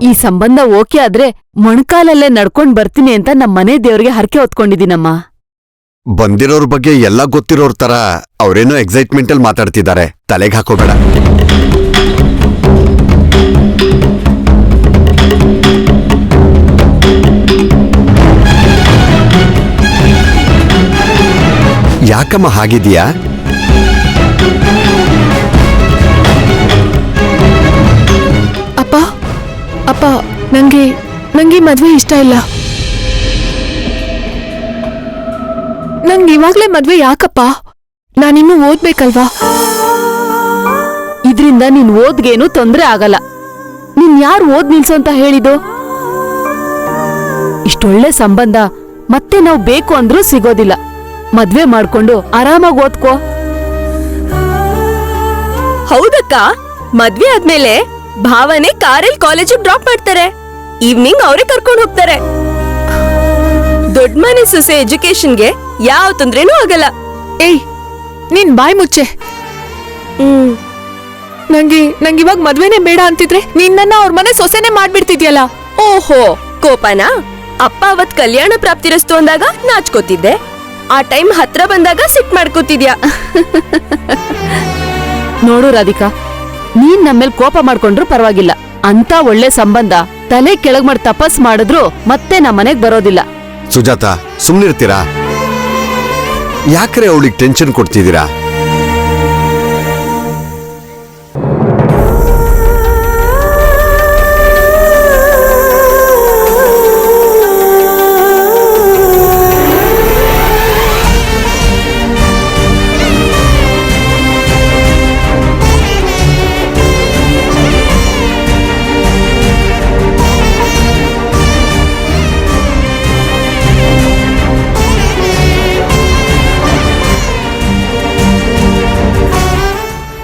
ಈ ಸಂಬಂಧ ಓಕೆ ಆದ್ರೆ ಮೊಣಕಾಲಲ್ಲೇ ನಡ್ಕೊಂಡ್ ಬರ್ತೀನಿ ಅಂತ ನಮ್ಮನೆ ದೇವ್ರಿಗೆ ಹರಕೆ ಹೊತ್ಕೊಂಡಿದ್ದೀನಮ್ಮ. ಬಂದಿರೋರ್ ಬಗ್ಗೆ ಎಲ್ಲ ಗೊತ್ತಿರೋರ್ ತರ ಅವ್ರೇನೋ ಎಕ್ಸೈಟ್ಮೆಂಟ್ ಅಲ್ಲಿ ಮಾತಾಡ್ತಿದ್ದಾರೆ, ತಲೆಗೆ ಹಾಕೋಬೇಡ. ಯಾಕಮ್ಮ ಹಾಗಿದ್ಯಾ? ಅಪ್ಪ ಅಪ್ಪ ನಂಗೆ ಮದ್ವೆ ಇಷ್ಟ ಇಲ್ಲ. ನಂಗೆ ಇವಾಗ್ಲೇ ಮದ್ವೆ ಯಾಕಪ್ಪ? ನಾನಿನ್ನೂ ಓದ್ಬೇಕಲ್ವಾ? ಇದ್ರಿಂದ ನಿನ್ ಓದ್ಗೇನು ತೊಂದ್ರೆ ಆಗಲ್ಲ. ನಿನ್ ಯಾರು ಓದ್ ನಿಲ್ಸು ಅಂತ ಹೇಳಿದ್ದು? ಇಷ್ಟೊಳ್ಳೆ ಸಂಬಂಧ ಮತ್ತೆ ನಾವ್ ಬೇಕು ಅಂದ್ರೂ ಸಿಗೋದಿಲ್ಲ. ಮದ್ವೆ ಮಾಡ್ಕೊಂಡು ಆರಾಮಾಗಿ ಓದ್ಕೋ. ಹೌದಕ್ಕ, ಮದ್ವೆ ಆದ್ಮೇಲೆ ಭಾವನೆ ಕಾರಲ್ಲಿ ಕಾಲೇಜಿಗೆ ಡ್ರಾಪ್ ಮಾಡ್ತಾರೆ. ಈವ್ನಿಂಗ್ ಅವರೇ ಕರ್ಕೊಂಡು ಹೋಗ್ತಾರೆ. ದೊಡ್ಡ ಮನೆ ಸೊಸೆ ಎಜುಕೇಶನ್ಗೆ ಯಾವ ತೊಂದ್ರೆನೂ ಆಗಲ್ಲ. ಏಯ್, ನೀನ್ ಬಾಯ್ ಮುಚ್ಚೆ. ನಂಗೆ ಇವಾಗ ಮದ್ವೆನೇ ಬೇಡ ಅಂತಿದ್ರೆ ನಿನ್ನ ಅವ್ರ ಮನೆ ಸೊಸೆನೆ ಮಾಡ್ಬಿಡ್ತಿದ್ಯಲ್ಲ. ಓಹೋ, ಕೋಪನಾ? ಅಪ್ಪ ಅವತ್ ಕಲ್ಯಾಣ ಪ್ರಾಪ್ತಿರಸ್ತು ಅಂದಾಗ ನಾಚ್ಕೋತಿದ್ದೆ, ಆ ಟೈಮ್ ಹತ್ರ ಬಂದಾಗ ಸಿಟ್ ಮಾಡ್ಕೋತಿದ್ಯಾ. ನೋಡು ರಾಧಿಕಾ, ನೀನ್ ನಮ್ಮೇಲ್ ಕೋಪ ಮಾಡ್ಕೊಂಡ್ರು ಪರವಾಗಿಲ್ಲ. ಅಂತ ಒಳ್ಳೆ ಸಂಬಂಧ ತಲೆ ಕೆಳಗ್ ಮಾಡಿ ತಪಸ್ ಮಾಡಿದ್ರು ಮತ್ತೆ ನಮ್ಮನೆಗ್ ಬರೋದಿಲ್ಲ. ಸುಜಾತ, ಸುಮ್ನಿರ್ತೀರಾ? ಯಾಕ್ರೆ ಅವಳಿಗೆ ಟೆನ್ಷನ್ ಕೊಡ್ತಿದ್ದೀರಾ?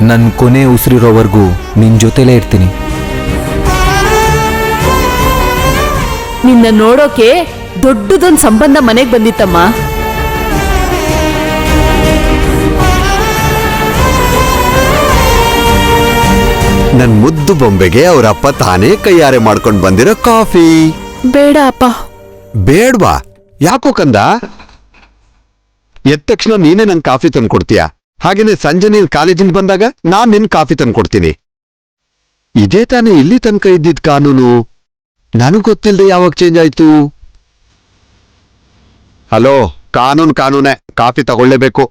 ನನ್ ಕೊನೆ ಉಸಿರಿರೋವರೆಗೂ ನಿನ್ ಜೊತೆಲೇ ಇರ್ತೀನಿ. ನಿನ್ನ ನೋಡೋಕೆ ದೊಡ್ಡದೊಂದ್ ಸಂಬಂಧ ಮನೆಗ್ ಬಂದಿತ್ತಮ್ಮ. ನನ್ ಮುದ್ದು ಬೊಂಬೆಗೆ ಅವರಪ್ಪ ತಾನೇ ಕೈಯಾರೆ ಮಾಡ್ಕೊಂಡ್ ಬಂದಿರೋ ಕಾಫಿ. ಬೇಡ ಅಪ್ಪ. ಬೇಡ್ವಾ? ಯಾಕೋ ಕಂದ? ಎದ್ದ ತಕ್ಷಣ ನೀನೇ ನಂಗೆ ಕಾಫಿ ತಂದ್ಕೊಡ್ತೀಯ. ಹಾಗೇನೆ ಸಂಜೆ ನೀನ್ ಕಾಲೇಜಿಂದ ಬಂದಾಗ ನಾನ್ ನಿನ್ ಕಾಫಿ ತಂದ್ಕೊಡ್ತೀನಿ. ಇದೇ ತಾನೇ ಇಲ್ಲಿ ತನಕ ಇದ್ದಿದ್ ಕಾನೂನು. ನನಗ್ ಗೊತ್ತಿಲ್ದೆ ಯಾವಾಗ ಚೇಂಜ್ ಆಯ್ತು? ಹಲೋ, ಕಾನೂನೇ. ಕಾಫಿ ತಗೊಳ್ಳೇಬೇಕು.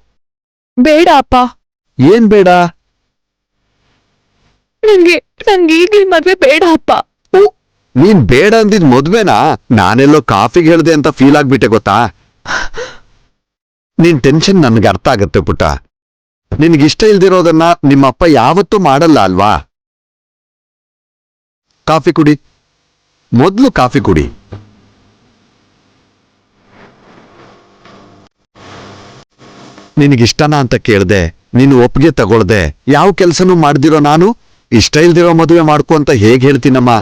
ಬೇಡ ಅಪ್ಪ. ಏನ್ ಬೇಡ? ನಂಗೆ ಈಗ್ಲೇ ಮದ್ವೆ ಬೇಡ ಅಪ್ಪ. ನೀನ್ ಬೇಡ ಅಂದಿದ್ ಮದ್ವೆನಾ? ನಾನೆಲ್ಲೋ ಕಾಫಿಗೆ ಹೇಳ್ದೆ ಅಂತ ಫೀಲ್ ಆಗ್ಬಿಟ್ಟೆ ಗೊತ್ತಾ? ನಿನ್ ಟೆನ್ಷನ್ ನನ್ಗೆ ಅರ್ಥ ಆಗತ್ತೆ ಪುಟ್ಟ. ನಿನ್ಗಿಷ್ಟ ಇಲ್ದಿರೋದನ್ನ ನಿಮ್ಮಪ್ಪ ಯಾವತ್ತೂ ಮಾಡಲ್ಲ ಅಲ್ವಾ? ಕಾಫಿ ಕುಡಿ, ಮೊದ್ಲು ಕಾಫಿ ಕುಡಿ. ನಿನಗಿಷ್ಟನಾ ಅಂತ ಕೇಳ್ದೆ, ನೀನು ಒಪ್ಪಿಗೆ ತಗೊಳ್ದೆ, ಯಾವ ಕೆಲ್ಸನೂ ಮಾಡ್ದಿರೋ ನಾನು ಇಷ್ಟ ಇಲ್ದಿರೋ ಮದುವೆ ಮಾಡ್ಕೊ ಅಂತ ಹೇಗ್ ಹೇಳ್ತೀನಮ್ಮ?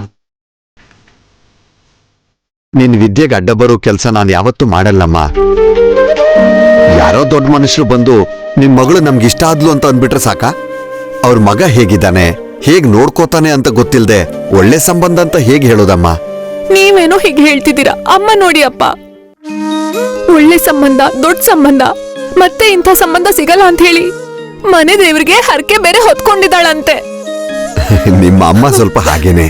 ನಿನ್ ವಿದ್ಯೆಗೆ ಅಡ್ಡ ಬರೋ ಕೆಲ್ಸ ನಾನು ಯಾವತ್ತೂ ಮಾಡಲ್ಲಮ್ಮ. ಯಾರೋ ದೊಡ್ಡ ಮನುಷ್ಯರು ಬಂದು ನಿಮ್ ಮಗಳು ನಮ್ಗಿಷ್ಟ ಆದ್ಲು ಅಂತ ಅಂದ್ಬಿಟ್ರೆ ಸಾಕ? ಅವ್ರ ಮಗ ಹೇಗಿದ್ದಾನೆ, ಹೇಗ್ ನೋಡ್ಕೋತಾನೆ ಅಂತ ಗೊತ್ತಿಲ್ದೆ ಒಳ್ಳೆ ಸಂಬಂಧ ಅಂತ ಹೇಗ್ ಹೇಳೋದಮ್ಮ? ನೀವೇನೋ ಹೀಗೆ ಹೇಳ್ತಿದ್ದೀರಾ. ಅಮ್ಮ ನೋಡಿ ಅಪ್ಪ, ಒಳ್ಳೆ ಸಂಬಂಧ, ದೊಡ್ಡ ಸಂಬಂಧ, ಮತ್ತೆ ಇಂಥ ಸಂಬಂಧ ಸಿಗಲ್ಲ ಅಂತ ಹೇಳಿ ಮನೆ ದೇವ್ರಿಗೆ ಹರಕೆ ಬೇರೆ ಹೊತ್ಕೊಂಡಿದ್ದಾಳಂತೆ. ನಿಮ್ಮ ಅಮ್ಮ ಸ್ವಲ್ಪ ಹಾಗೇನೆ.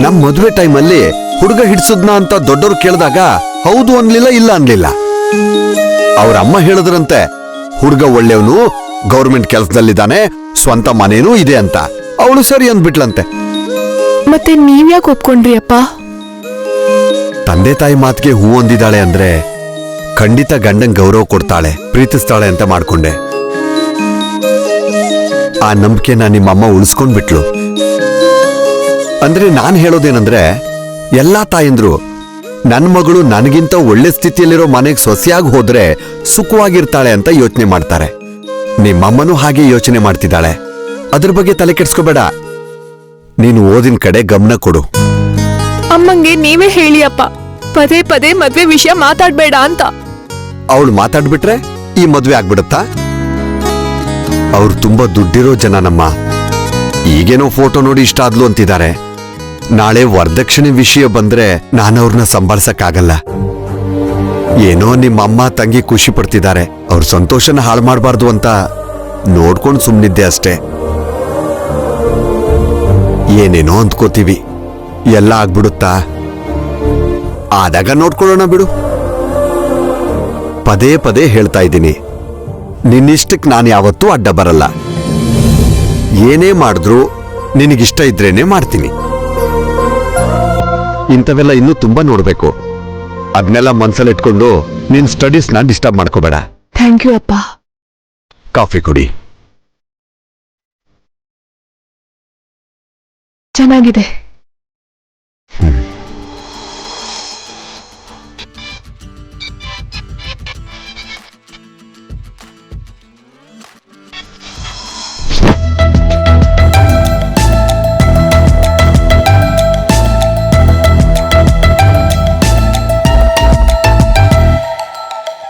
ನಮ್ ಮದುವೆ ಟೈಮಲ್ಲಿ ಹುಡುಗ ಹಿಡ್ಸುದ್ನ ಅಂತ ದೊಡ್ಡವ್ರು ಕೇಳಿದಾಗ ಹೌದು ಅನ್ಲಿಲ್ಲ, ಇಲ್ಲ ಅನ್ಲಿಲ್ಲ. ಅವ್ರ ಅಮ್ಮ ಹೇಳಿದ್ರಂತೆ, ಹುಡುಗ ಒಳ್ಳೆಯವನು, ಗೌರ್ಮೆಂಟ್ ಕೆಲ್ಸದಲ್ಲಿದ್ದಾನೆ, ಸ್ವಂತ ಮನೇನೂ ಇದೆ ಅಂತ. ಅವಳು ಸರಿ ಅಂದ್ಬಿಟ್ಲಂತೆ. ಮತ್ತೆ ನೀವ್ಯಾಕೆ ಒಪ್ಕೊಂಡ್ರಿ ಅಪ್ಪ? ತಂದೆ ತಾಯಿ ಮಾತಿಗೆ ಹೂ ಅಂದಿದ್ದಾಳೆ ಅಂದ್ರೆ ಖಂಡಿತ ಗಂಡನ್ ಗೌರವ ಕೊಡ್ತಾಳೆ, ಪ್ರೀತಿಸ್ತಾಳೆ ಅಂತ ಮಾಡ್ಕೊಂಡೆ. ಆ ನಂಬಿಕೆನ ನಿಮ್ಮಮ್ಮ ಉಳಿಸ್ಕೊಂಡ್ಬಿಟ್ಲು. ಅಂದ್ರೆ ನಾನ್ ಹೇಳೋದೇನಂದ್ರೆ, ಎಲ್ಲಾ ತಾಯಂದ್ರು ನನ್ ಮಗಳು ನನಗಿಂತ ಒಳ್ಳೆ ಸ್ಥಿತಿಯಲ್ಲಿರೋ ಮನೆಗೆ ಸೊಸೆಯಾಗಿ ಹೋದ್ರೆ ಸುಖವಾಗಿರ್ತಾಳೆ ಅಂತ ಯೋಚನೆ ಮಾಡ್ತಾರೆ. ನಿಮ್ಮಮ್ಮನೂ ಹಾಗೆ ಯೋಚನೆ ಮಾಡ್ತಿದ್ದಾಳೆ. ಅದ್ರ ಬಗ್ಗೆ ತಲೆ ಕೆಡ್ಸ್ಕೋಬೇಡ. ನೀನು ಓದಿನ ಕಡೆ ಗಮನ ಕೊಡು. ಅಮ್ಮಂಗೆ ನೀವೇ ಹೇಳಿ ಅಪ್ಪ, ಪದೇ ಪದೇ ಮದ್ವೆ ವಿಷಯ ಮಾತಾಡ್ಬೇಡ ಅಂತ. ಅವಳು ಮಾತಾಡ್ಬಿಟ್ರೆ ಈ ಮದ್ವೆ ಆಗ್ಬಿಡುತ್ತಾ? ಅವ್ರು ತುಂಬಾ ದುಡ್ಡಿರೋ ಜನ ನಮ್ಮ. ಈಗೇನೋ ಫೋಟೋ ನೋಡಿ ಇಷ್ಟ ಆದ್ಲು ಅಂತಿದ್ದಾರೆ. ನಾಳೆ ವರದಕ್ಷಿಣೆ ವಿಷಯ ಬಂದ್ರೆ ನಾನವ್ರನ್ನ ಸಂಭಾಳ್ಸಕ್ಕಾಗಲ್ಲ. ಏನೋ ನಿಮ್ಮಮ್ಮ ತಂಗಿ ಖುಷಿ ಪಡ್ತಿದ್ದಾರೆ, ಅವ್ರ ಸಂತೋಷನ ಹಾಳು ಮಾಡಬಾರ್ದು ಅಂತ ನೋಡ್ಕೊಂಡು ಸುಮ್ಮನಿದ್ದೆ ಅಷ್ಟೇ. ಏನೇನೋ ಅಂದ್ಕೋತೀವಿ, ಎಲ್ಲ ಆಗ್ಬಿಡುತ್ತಾ? ಆದಾಗ ನೋಡ್ಕೊಳ್ಳೋಣ ಬಿಡು. ಪದೇ ಪದೇ ಹೇಳ್ತಾ ಇದ್ದೀನಿ, ನಿನ್ನಿಷ್ಟಕ್ಕೆ ನಾನು ಯಾವತ್ತೂ ಅಡ್ಡ ಬರಲ್ಲ. ಏನೇ ಮಾಡಿದ್ರು ನಿನಗಿಷ್ಟ ಇದ್ರೇನೆ ಮಾಡ್ತೀನಿ. ಇಂಥವೆಲ್ಲ ಇನ್ನೂ ತುಂಬಾ ನೋಡ್ಬೇಕು. ಅದನ್ನೆಲ್ಲ ಮನ್ಸಲ್ಲಿಟ್ಕೊಂಡು ನಿನ್ ಸ್ಟಡೀಸ್ನ ಡಿಸ್ಟರ್ಬ್ ಮಾಡ್ಕೋಬೇಡ. ಥ್ಯಾಂಕ್ ಯು ಅಪ್ಪ. ಕಾಫಿ ಕುಡಿ. ಚೆನ್ನಾಗಿದೆ.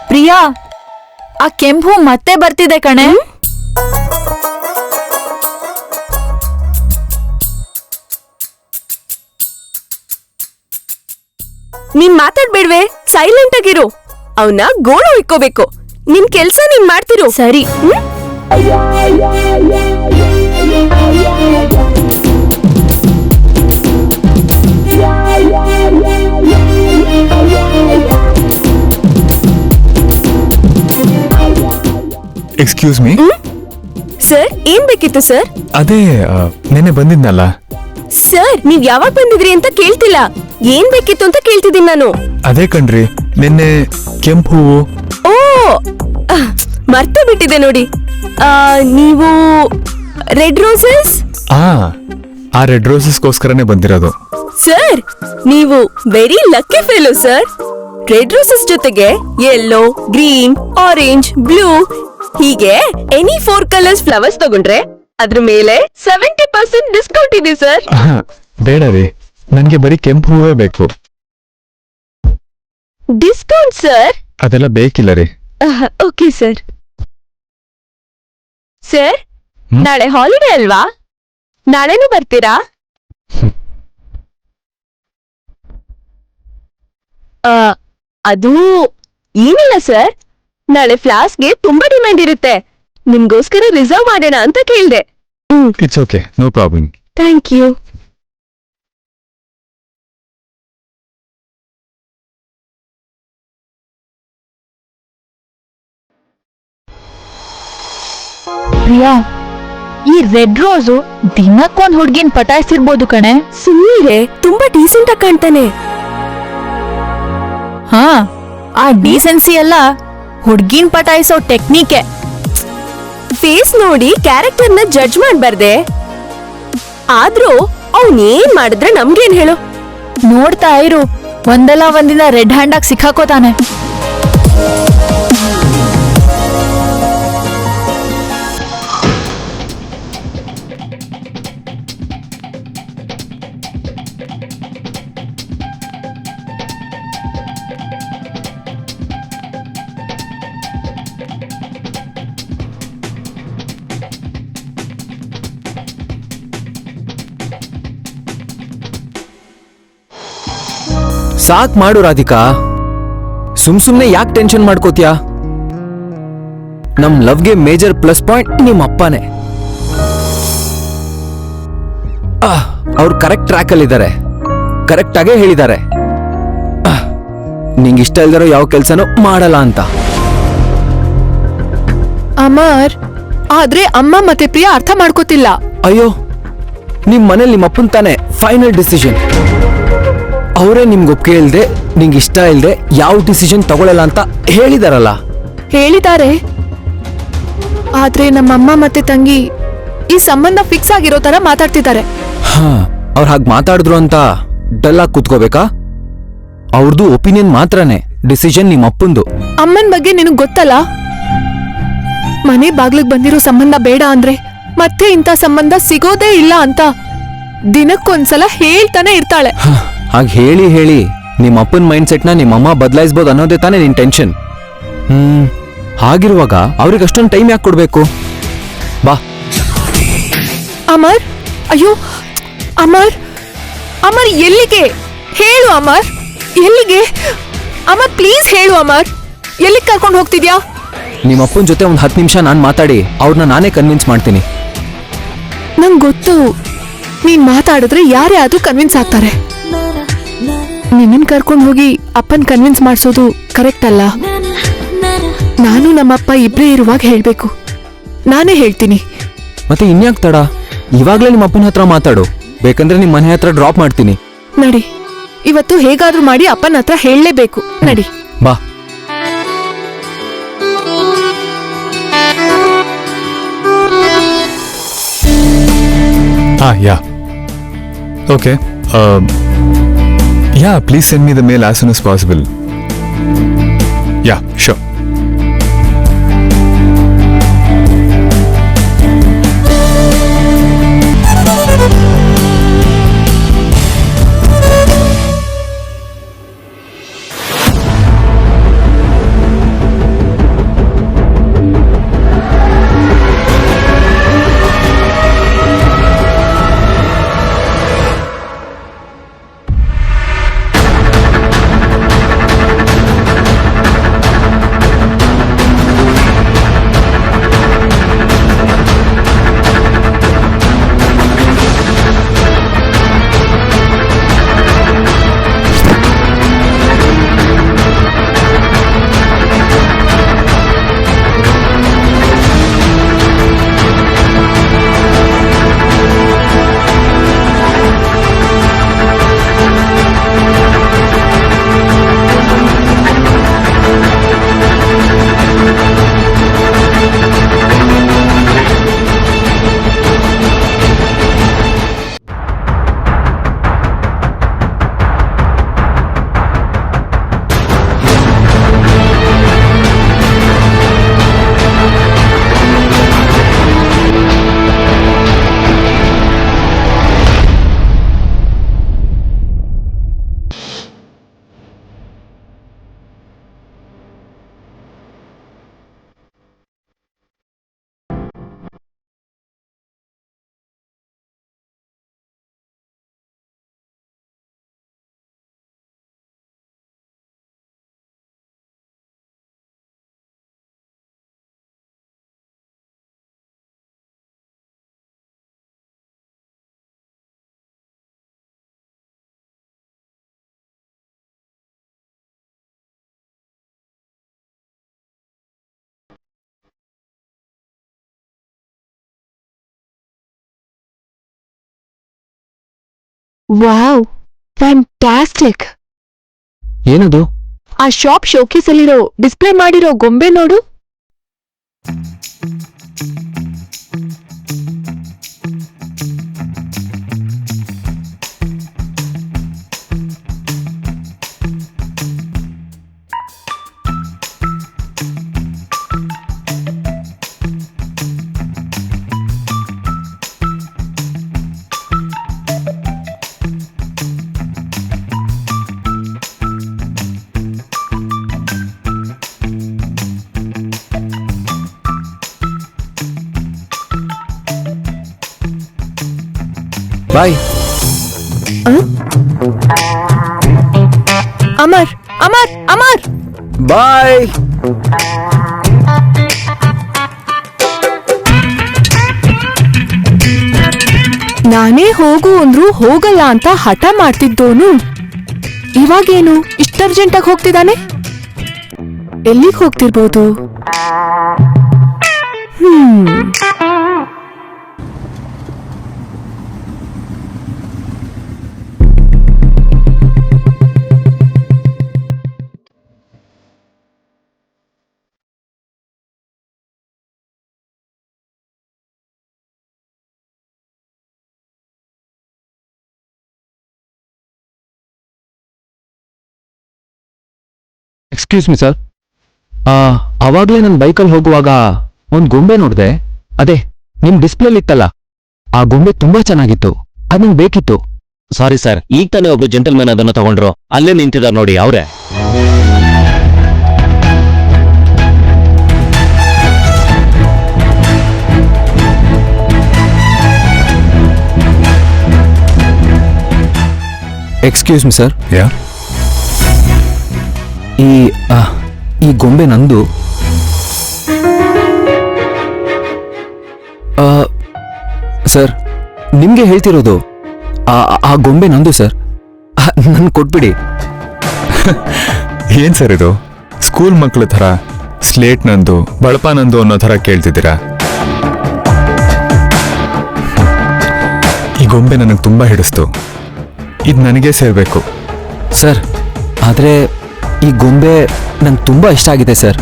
ಪ್ರಿಯಾ, ಆ ಕೆಂಪು ಮತ್ತೆ ಬರ್ತಿದೆ ಕಣೆ. ನೀನ್ ಮಾತಾಡ್ಬೇಡ್ವೆ, ಸೈಲೆಂಟ್ ಆಗಿರು. ಅವನ್ನ ಗೋಳು ಇಕ್ಕೋಬೇಕು. ನಿನ್ ಕೆಲ್ಸ ನೀನ್ ಮಾಡ್ತಿರು. ಸರಿ. Excuse me. ಸರ್, ಏನ್ ಬೇಕಿತ್ತು ಸರ್? ಅದೇ ನೆನ್ನೆ ಬಂದಿದ್ನಲ್ಲ. ಸರ್, ನೀವ್ ಯಾವಾಗ ಬಂದಿದ್ರಿ ಅಂತ ಕೇಳ್ತಿಲ್ಲ, ಏನ್ ಬೇಕಿತ್ತು ಅಂತ ಕೇಳ್ತಿದ್ದೀನಿ ನಾನು. ಅದೇ ಕಣ್ರಿ, ನಿನ್ನೆ ಕೆಂಪು ಹೂವು. ಓ, ಮರ್ತೇ ಬಿಟ್ಟಿದೆ ನೋಡಿ. ನೀವು ರೆಡ್ ರೋಸಸ್? ಆ ರೆಡ್ ರೋಸಸ್ಗೋಸ್ಕರನೇ ಬಂದಿರೋದು. ಸರ್, ನೀವು very lucky fellow sir. Red roses ಜೊತೆಗೆ ಯೆಲ್ಲೋ, ಗ್ರೀನ್, ಆರೆಂಜ್, ಬ್ಲೂ ಹೀಗೆ ಎನಿ 4 ಕಲರ್ಸ್ ಫ್ಲವರ್ಸ್ ತಗೊಂಡ್ರೆ ಅದ್ರ ಮೇಲೆ 70% ಡಿಸ್ಕೌಂಟ್ ಇದೆ ಸರ್. ಬೇಡ ರೀ, ನನ್ಗೆ ಬರೀ ಕೆಂಪು ಹೂವೇ ಬೇಕು. Discount sir? ಅದೆಲ್ಲ ಬೇಕಿಲ್ಲ ರೀ. Okay sir. ಸರ್, ನಾಳೆ ಹಾಲಿಡೇ ಅಲ್ವಾ? ನಾಳೆನೂ ಬರ್ತೀರಾ? ಅದು ಏನಿಲ್ಲ ಸರ್, ನಾಳೆ ಫ್ಲಾಸ್ಗೆ ತುಂಬಾ ಡಿಮ್ಯಾಂಡ್ ಇರುತ್ತೆ. ನಿಮ್ಗೋಸ್ಕರ ರಿಸರ್ವ್ ಮಾಡೋಣ ಅಂತ ಕೇಳ್ದೆ. It's okay, no problem. Thank you. Priya, ಈ ರೆಡ್ ರೋಸು ದಿನಕ್ಕೊಂದ್ ಹುಡ್ಗಿನ್ ಪಟಾಯಿಸಿರ್ಬೋದು ಕಣೆ. ಸುಮ್ಮನೆ ತುಂಬಾ ಡೀಸೆಂಟ್ ಆಗಿ ಕಾಣ್ತಾನೆ. ಹಾ, ಆ ಡೀಸೆನ್ಸಿ ಎಲ್ಲ ಹುಡ್ಗಿನ್ ಪಟಾಯಿಸೋ ಟೆಕ್ನಿಕೆ. ಫೇಸ್ ನೋಡಿ ಕ್ಯಾರೆಕ್ಟರ್ನ ಜಡ್ಜ್ ಮಾಡ್ಬಾರ್ದೆ. ಆದ್ರೂ ಅವ್ನೇನ್ ಮಾಡಿದ್ರೆ ನಮ್ಗೇನ್ ಹೇಳು? ನೋಡ್ತಾ ಇರು, ಒಂದಲ್ಲ ಒಂದಿನ ರೆಡ್ ಹ್ಯಾಂಡ್ ಆಗಿ ಸಿಕ್ಕಾಕೋತಾನೆ. ಸಾಕ್ ಮಾಡು ರಾಧಿಕಾ, ಸುಮ್ನೆ ಯಾಕೆ ಟೆನ್ಷನ್ ಮಾಡ್ಕೋತ್ಯಾ? ನಮ್ ಲವ್ಗೆ ಮೇಜರ್ ಪ್ಲಸ್ ಪಾಯಿಂಟ್ ನಿಮ್ ಅಪ್ಪನೇ. ಅವ್ರು ಕರೆಕ್ಟ್ ಟ್ರ್ಯಾಕ್ ಅಲ್ಲಿ ಇದ್ದಾರೆ, ಕರೆಕ್ಟ್ ಆಗೇ ಹೇಳಿದ್ದಾರೆ. ನಿಂಗೆ ಇಷ್ಟ ಇಲ್ದಿರೋ ಯಾವ ಕೆಲ್ಸನೂ ಮಾಡಲ್ಲ ಅಂತ. ಅಮರ್, ಆದ್ರೆ ಅಮ್ಮ ಮತ್ತೆ ಪ್ರಿಯಾ ಅರ್ಥ ಮಾಡ್ಕೋತಿಲ್ಲ. ಅಯ್ಯೋ, ನಿಮ್ ಮನೇಲಿ ನಿಮ್ಮ ಅಪ್ಪನ್ ತಾನೆ ಫೈನಲ್ ಡಿಸಿಷನ್. ಅವರೇ ನಿಮ್ಗೆ ಒಪ್ಪಿಗೆ ಇಲ್ದೆ, ನಿಂಗೆ ಇಷ್ಟ ಇಲ್ದೆ ಯಾವ ಡಿಸಿಷನ್ ತಗೊಳ್ಳಲ್ಲ ಅಂತ ಹೇಳಿದಾರಲ್ಲ. ಹೇಳಿದ್ದಾರೆ, ಆದ್ರೆ ನಮ್ಮಮ್ಮ ಮತ್ತೆ ತಂಗಿ ಈ ಸಂಬಂಧ ಫಿಕ್ಸ್ ಆಗಿರೋ ತರ ಮಾತಾಡ್ತಿದ್ದಾರೆ. ಅವ್ರು ಹಾಗೆ ಮಾತಾಡಿದ್ರು ಅಂತ ಡಲ್ ಆಗಿ ಕೂತ್ಕೋಬೇಕಾ? ಅವ್ರದ್ದು ಒಪಿನಿಯನ್ ಮಾತ್ರನೇ, ಡಿಸಿಷನ್ ನಿಮ್ಮ ಅಪ್ಪಂದು. ಅಮ್ಮನ್ ಬಗ್ಗೆ ನಿನಗ್ ಗೊತ್ತಲ್ಲ, ಮನೆ ಬಾಗ್ಲಿಗ್ ಬಂದಿರೋ ಸಂಬಂಧ ಬೇಡ ಅಂದ್ರೆ ಮತ್ತೆ ಇಂಥ ಸಂಬಂಧ ಸಿಗೋದೇ ಇಲ್ಲ ಅಂತ ದಿನಕ್ಕೊಂದ್ಸಲ ಹೇಳ್ತಾನೆ ಇರ್ತಾಳೆ. ಹಾಗೆ ಹೇಳಿ ಹೇಳಿ ನಿಮ್ಮ ಅಪ್ಪನ ಮೈಂಡ್ ಸೆಟ್ನ ನಿಮ್ಮಮ್ಮ ಬದಲಾಯಿಸ್ಬೋದು ಅನ್ನೋದೇ ತಾನೇ ನಿನ್ ಟೆನ್ಷನ್. ಹಾಗಿರುವಾಗ ಅವ್ರಿಗೆ ಅಷ್ಟೊಂದು ಟೈಮ್ ಯಾಕೆ ಕೊಡ್ಬೇಕು? ಬಾ. ಅಮರ್, ಅಯ್ಯೋ ಅಮರ್, ಅಮರ್ ಎಲ್ಲಿಗೆ ಹೇಳು ಅಮರ್, ಎಲ್ಲಿಗೆ? ಅಮರ್ ಪ್ಲೀಸ್ ಹೇಳು ಅಮರ್, ಎಲ್ಲಿಗೆ ಕರ್ಕೊಂಡು ಹೋಗ್ತಿದ್ಯಾ? ನಿಮ್ಮ ಅಪ್ಪನ ಜೊತೆ ಒಂದು 10 ನಿಮಿಷ ನಾನು ಮಾತಾಡಿ ಅವ್ರನ್ನ ನಾನೇ ಕನ್ವಿನ್ಸ್ ಮಾಡ್ತೀನಿ. ನಂಗೆ ಗೊತ್ತು, ನೀನ್ ಮಾತಾಡಿದ್ರೆ ಯಾರೇ ಆದ್ರೂ ಕನ್ವಿನ್ಸ್ ಆಗ್ತಾರೆ. ನಿನ್ನನ್ ಕರ್ಕೊಂಡು ಹೋಗಿ ಅಪ್ಪನ್ ಕನ್ವಿನ್ಸ್ ಮಾಡಿಸೋದು ಕರೆಕ್ಟ್ ಅಲ್ಲ. ನಾನು ನಮ್ಮಪ್ಪ ಇಬ್ರೇ ಇರುವಾಗ ಹೇಳ್ಬೇಕು. ನಾನೇ ಹೇಳ್ತೀನಿ. ಮತ್ತೆ ಇನ್ಯಾಕ್ ತಡ? ಇವಾಗ್ಲೇ ನಿಮ್ಮ ಅಪ್ಪನ ಹತ್ರ ಮಾತಾಡು, ಬೇಕಂದ್ರೆ ನಿಮ್ಮ ಮನೆ ಹತ್ರ ಡ್ರಾಪ್ ಮಾಡ್ತೀನಿ. ನಡಿ, ಇವತ್ತು ಹೇಗಾದ್ರೂ ಮಾಡಿ ಅಪ್ಪನ ಹತ್ರ ಹೇಳಲೇಬೇಕು. ನಡಿ ಬಾ. Yeah. Okay. Yeah, please send me the mail as soon as possible. Yeah, sure. Wow, fantastic. ಏನದು? ಆ ಶಾಪ್ ಶೋಕೇಸ್ ಅಲ್ಲಿರೋ ಡಿಸ್ಪ್ಲೇ ಮಾಡಿರೋ ಗೊಂಬೆ ನೋಡು. ಬಾಯ್. ಅಮರ್, ಅಮರ್, ಅಮರ್. ಬಾಯ್. ನಾನೇ ಹೋಗು ಅಂದ್ರು ಹೋಗಲ್ಲ ಅಂತ ಹಠ ಮಾಡ್ತಿದ್ದೋನು ಇವಾಗೇನು ಇಷ್ಟ ಅರ್ಜೆಂಟಾಗಿ ಹೋಗ್ತಿದ್ದಾನೆ? ಎಲ್ಲಿಗೆ ಹೋಗ್ತಿರ್ಬೋದು? ಎಕ್ಸ್ಕ್ಯೂಸ್ ಮಿ ಸರ್, ಅವಾಗಲೇ ನನ್ನ ಬೈಕಲ್ಲಿ ಹೋಗುವಾಗ ಒಂದು ಗೊಂಬೆ ನೋಡಿದೆ. ಅದೇ ನಿಮ್ ಡಿಸ್ಪ್ಲೇಲಿ ಇತ್ತಲ್ಲ, ಆ ಗೊಂಬೆ ತುಂಬಾ ಚೆನ್ನಾಗಿತ್ತು, ಅದು ನಂಗೆ ಬೇಕಿತ್ತು. ಸಾರಿ ಸರ್, ಈಗ ತಾನೇ ಒಬ್ರು ಜೆಂಟಲ್ಮನ್ ಅದನ್ನ ತಗೊಂಡ್ರು, ಅಲ್ಲೇ ನಿಂತಿದ್ದಾರೆ ನೋಡಿ ಅವರೇ. ಎಕ್ಸ್ಕ್ಯೂಸ್ ಮಿ ಸರ್, ಯಾ ಈ ಗೊಂಬೆ ನಂದು. ಸರ್, ನಿಮ್ಗೆ ಹೇಳ್ತಿರೋದು, ಆ ಗೊಂಬೆ ನಂದು ಸರ್, ನನ್ ಕೊಟ್ಬಿಡಿ. ಏನ್ ಸರ್ ಇದು? ಸ್ಕೂಲ್ ಮಕ್ಳ ಥರ ಸ್ಲೇಟ್ ನಂದು ಬಳಪ ನಂದು ಅನ್ನೋ ಥರ ಕೇಳ್ತಿದ್ದೀರಾ? ಈ ಗೊಂಬೆ ನನಗೆ ತುಂಬಾ ಹಿಡಿಸ್ತು. ಇದು ನನಗೆ ಸೇರ್ಬೇಕು. ಸರ್, ಆದರೆ ಈ ಗೊಂಬೆ ನಂಗೆ ತುಂಬ ಇಷ್ಟ ಆಗಿದೆ ಸರ್.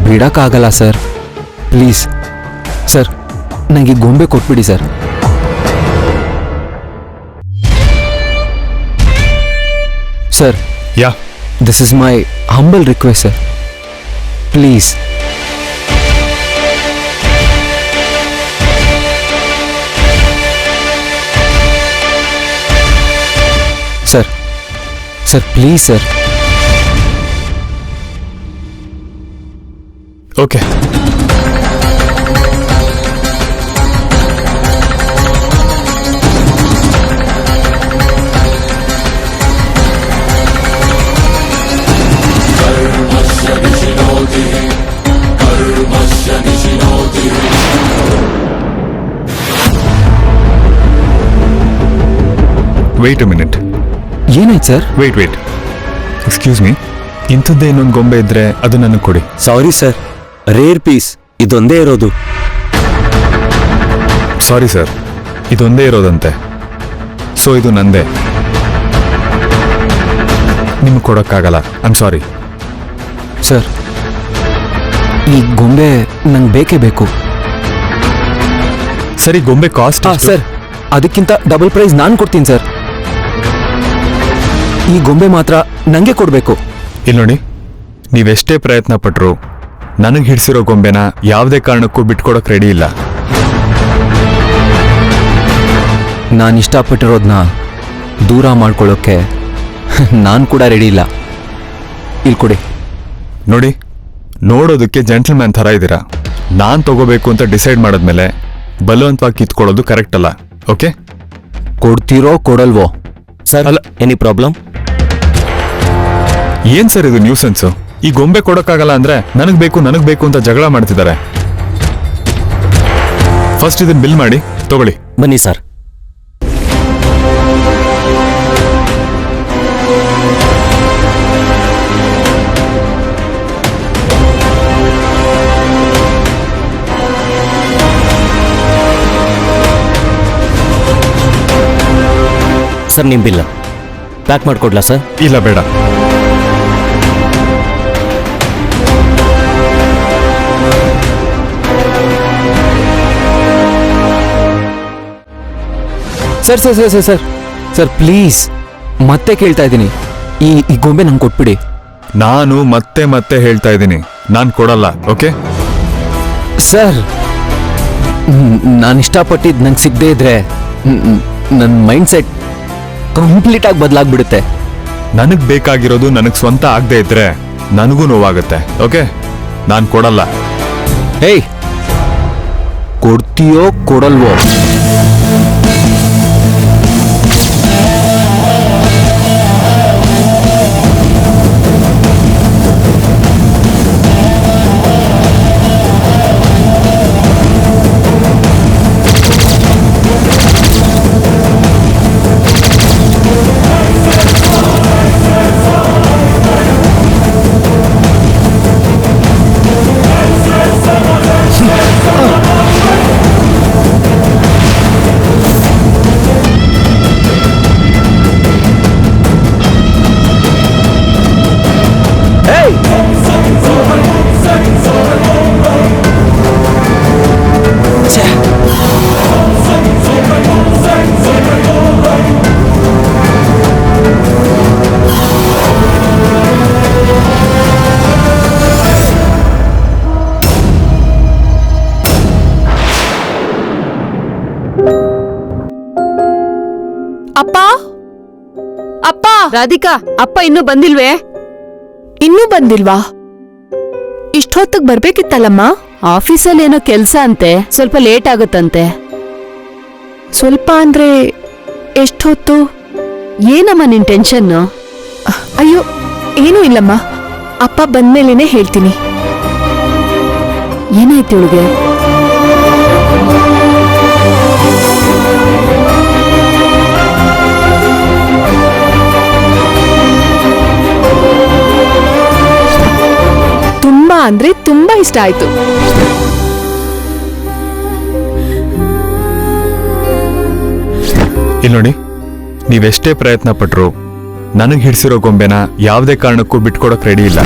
ಬಿಡಕ್ಕಾಗಲ್ಲ ಸರ್, ಪ್ಲೀಸ್ ಸರ್, ನನಗೆ ಈ ಗೊಂಬೆ ಕೊಟ್ಬಿಡಿ sir. Sir, yeah this is my humble request sir, please. Sir, sir please sir. Okay. Wait a minute. ಏನಾಯ್ತು ಸರ್? ವೇಟ್ ಎಕ್ಸ್ಕ್ಯೂಸ್ ಮೀ, ಇಂಥದ್ದೇ ಇನ್ನೊಂದು ಗೊಂಬೆ ಇದ್ರೆ ಅದು ನನಗೆ ಕೊಡಿ. ಸಾರಿ ಸರ್, ರೇರ್ ಪೀಸ್ ಇದೊಂದೇ ಇರೋದು. ಸಾರಿ ಸರ್, ಇದೊಂದೇ ಇರೋದಂತೆ. ಸೊ ಇದು ನಂದೇ, ನಿಮ್ಗೆ ಕೊಡೋಕ್ಕಾಗಲ್ಲ. I am sorry. ಸರ್, ಈ ಗೊಂಬೆ ನಂಗೆ ಬೇಕೇ ಬೇಕು. ಸರಿ, ಗೊಂಬೆ ಕಾಸ್ಟ್ ಸರ್, ಅದಕ್ಕಿಂತ ಡಬಲ್ ಪ್ರೈಸ್ ನಾನು ಕೊಡ್ತೀನಿ ಸರ್. ಈ ಗೊಂಬೆ ಮಾತ್ರ ನಂಗೆ ಕೊಡಬೇಕು. ಇಲ್ಲಿ ನೋಡಿ, ನೀವೆಷ್ಟೇ ಪ್ರಯತ್ನ ಪಟ್ರು ನನಗೆ ಹಿಡಿಸಿರೋ ಗೊಂಬೆನ ಯಾವುದೇ ಕಾರಣಕ್ಕೂ ಬಿಟ್ಕೊಡಕ್ ರೆಡಿ ಇಲ್ಲ. ನಾನು ಇಷ್ಟಪಟ್ಟಿರೋದನ್ನ ದೂರ ಮಾಡ್ಕೊಳ್ಳೋಕ್ಕೆ ನಾನು ಕೂಡ ರೆಡಿ ಇಲ್ಲ. ಇಲ್ಲಿ ಕೊಡಿ. ನೋಡಿ, ನೋಡೋದಕ್ಕೆ ಜೆಂಟಲ್ಮ್ಯಾನ್ ಥರ ಇದ್ದೀರಾ. ನಾನು ತಗೋಬೇಕು ಅಂತ ಡಿಸೈಡ್ ಮಾಡಿದ್ಮೇಲೆ ಬಲವಂತವಾಗಿ ಕಿತ್ಕೊಳ್ಳೋದು ಕರೆಕ್ಟ್ ಅಲ್ಲ. ಓಕೆ? ಕೊಡ್ತೀರೋ ಕೊಡಲ್ವೋ? ಸರ್, ಅಲ್ಲ. Any problem? ಏನ್ ಸರ್ ಇದು ನ್ಯೂಸೆನ್ಸು? ಈ ಗೊಂಬೆ ಕೊಡೋಕ್ಕಾಗಲ್ಲ ಅಂದ್ರೆ ನನಗ್ ಬೇಕು ಅಂತ ಜಗಳ ಮಾಡ್ತಿದ್ದಾರೆ. ಫಸ್ಟ್ ಇದನ್ನ ಬಿಲ್ ಮಾಡಿ ತಗೊಳ್ಳಿ. ಬನ್ನಿ ಸರ್. ಸರ್, ನಿಮ್ಮ ಬಿಲ್ ಪ್ಯಾಕ್ ಮಾಡಿಕೊಡ್ಲಾ ಸರ್? ಇಲ್ಲ, ಬೇಡ. Sir sir sir sir sir sir please, ಮತ್ತೆ ಕೇಳ್ತಾ ಇದ್ದೀನಿ, ಈ ಗೊಂಬೆ ನಂಗೆ ಕೊಟ್ಬಿಡಿ. ನಾನು ಮತ್ತೆ ಹೇಳ್ತಾ ಇದ್ದೀನಿ, ನಾನು ಕೊಡಲ್ಲ. ಓಕೆ? ಸರ್, ನಾನು ಇಷ್ಟಪಟ್ಟಿದ್ದು ನಂಗೆ ಸಿಗದೇ ಇದ್ರೆ ನನ್ನ ಮೈಂಡ್ ಸೆಟ್ ಕಂಪ್ಲೀಟ್ ಆಗಿ ಬದಲಾಗ್ಬಿಡುತ್ತೆ. ನನಗ್ ಬೇಕಾಗಿರೋದು ನನಗ್ ಸ್ವಂತ ಆಗದೆ ಇದ್ರೆ ನನಗೂ ನೋವಾಗುತ್ತೆ. ಓಕೆ? ನಾನು ಕೊಡಲ್ಲ. ಏಯ್, ಕೊಡ್ತೀಯೋ ಕೊಡಲ್ವೋ? ಅಪ್ಪ, ಅಪ್ಪ, ರಾಧಿಕಾ, ಅಪ್ಪ ಇನ್ನೂ ಬಂದಿಲ್ವೇ? ಇನ್ನೂ ಬಂದಿಲ್ವಾ? ಇಷ್ಟೊತ್ತಿಗೆ ಬರ್ಬೇಕಿತ್ತಲ್ಲಮ್ಮ. ಆಫೀಸಲ್ಲಿ ಏನೋ ಕೆಲ್ಸ ಅಂತೆ, ಸ್ವಲ್ಪ ಲೇಟ್ ಆಗುತ್ತಂತೆ. ಸ್ವಲ್ಪ ಅಂದ್ರೆ ಎಷ್ಟೊತ್ತು? ಏನಮ್ಮ ನಿನ್ ಟೆನ್ಷನ್? ಅಯ್ಯೋ ಏನೂ ಇಲ್ಲಮ್ಮ, ಅಪ್ಪ ಬಂದ್ಮೇಲೆನೆ ಹೇಳ್ತೀನಿ. ಏನಾಯ್ತು ಇವಳಿಗೆ? ತುಂಬಾ ಅಂದ್ರೆ ತುಂಬಾ ಇಷ್ಟ ಆಯ್ತು. ಇಲ್ಲಿ ನೋಡಿ, ನೀವೆಷ್ಟೇ ಪ್ರಯತ್ನ ಪಟ್ರು ನನಗೆ ಹಿಡ್ಸಿರೋ ಗೊಂಬೆನ ಯಾವುದೇ ಕಾರಣಕ್ಕೂ ಬಿಟ್ಕೊಡಕ್ ರೆಡಿ ಇಲ್ಲ.